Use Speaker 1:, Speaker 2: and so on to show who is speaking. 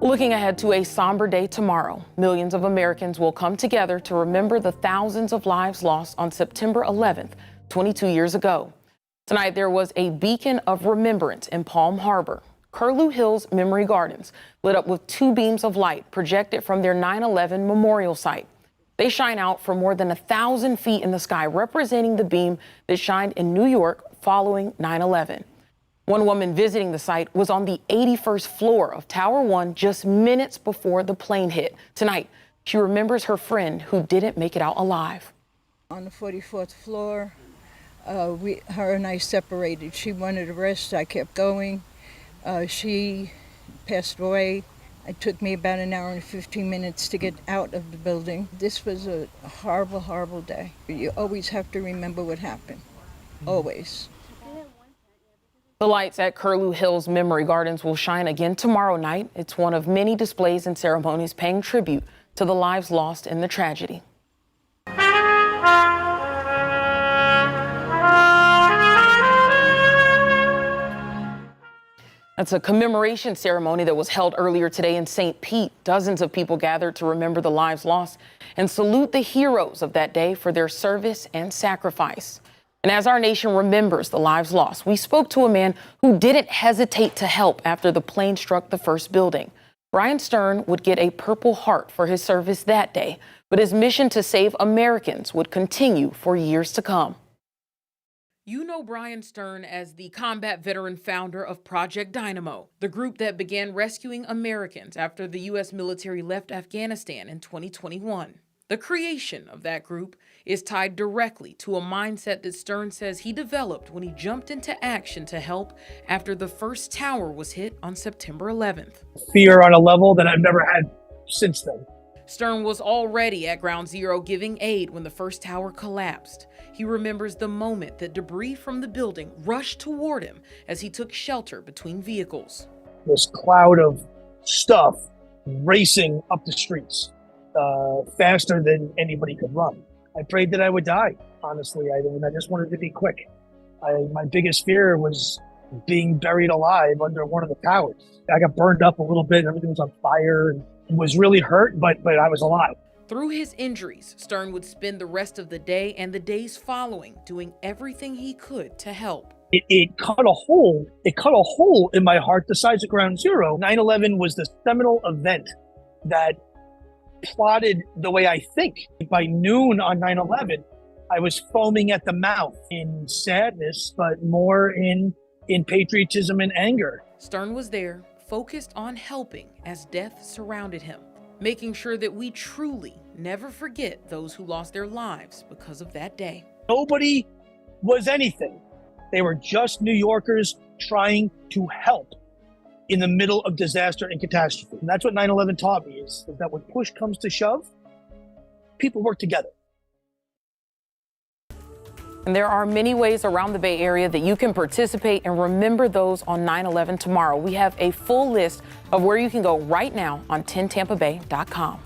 Speaker 1: Looking ahead to a somber day tomorrow, millions of Americans will come together to remember the thousands of lives lost on September 11th, 22 years ago. Tonight, there was a beacon of remembrance in Palm Harbor. Curlew Hills Memory Gardens lit up with two beams of light projected from their 9/11 memorial site. They shine out for more than 1,000 feet in the sky, representing the beam that shined in New York following 9/11. One woman visiting the site was on the 81st floor of Tower 1 just minutes before the plane hit. Tonight, she remembers her friend who didn't make it out alive.
Speaker 2: On the 44th floor, her and I separated. She wanted to rest. I kept going. She passed away. It took me about an hour and 15 minutes to get out of the building. This was a horrible, horrible day. You always have to remember what happened. Always.
Speaker 1: The lights at Curlew Hills Memory Gardens will shine again tomorrow night. It's one of many displays and ceremonies paying tribute to the lives lost in the tragedy. That's a commemoration ceremony that was held earlier today in St. Pete. Dozens of people gathered to remember the lives lost and salute the heroes of that day for their service and sacrifice. And as our nation remembers the lives lost, we spoke to a man who didn't hesitate to help after the plane struck the first building. Brian Stern would get a Purple Heart for his service that day, but his mission to save Americans would continue for years to come. You know Brian Stern as the combat veteran founder of Project Dynamo, the group that began rescuing Americans after the U.S. military left Afghanistan in 2021. The creation of that group is tied directly to a mindset that Stern says he developed when he jumped into action to help after the first tower was hit on September 11th.
Speaker 3: Fear on a level that I've never had since then.
Speaker 1: Stern was already at Ground Zero giving aid when the first tower collapsed. He remembers the moment that debris from the building rushed toward him as he took shelter between vehicles.
Speaker 3: This cloud of stuff racing up the streets faster than anybody could run. I prayed that I would die, honestly. I just wanted to be quick. My biggest fear was being buried alive under one of the towers. I got burned up a little bit. Everything was on fire and was really hurt, but I was alive.
Speaker 1: Through his injuries, Stern would spend the rest of the day and the days following doing everything he could to help.
Speaker 3: It cut a hole. It cut a hole in my heart the size of Ground Zero. 9/11 was the seminal event that plotted the way I think. By noon on 9/11, I was foaming at the mouth in sadness, but more in patriotism and anger.
Speaker 1: Stern was there, focused on helping as death surrounded him, making sure that we truly never forget those who lost their lives because of that day.
Speaker 3: Nobody was anything. They were just New Yorkers trying to help in the middle of disaster and catastrophe. And that's what 9/11 taught me is that when push comes to shove, people work together.
Speaker 1: And there are many ways around the Bay Area that you can participate and remember those on 9/11 tomorrow. We have a full list of where you can go right now on 10tampabay.com.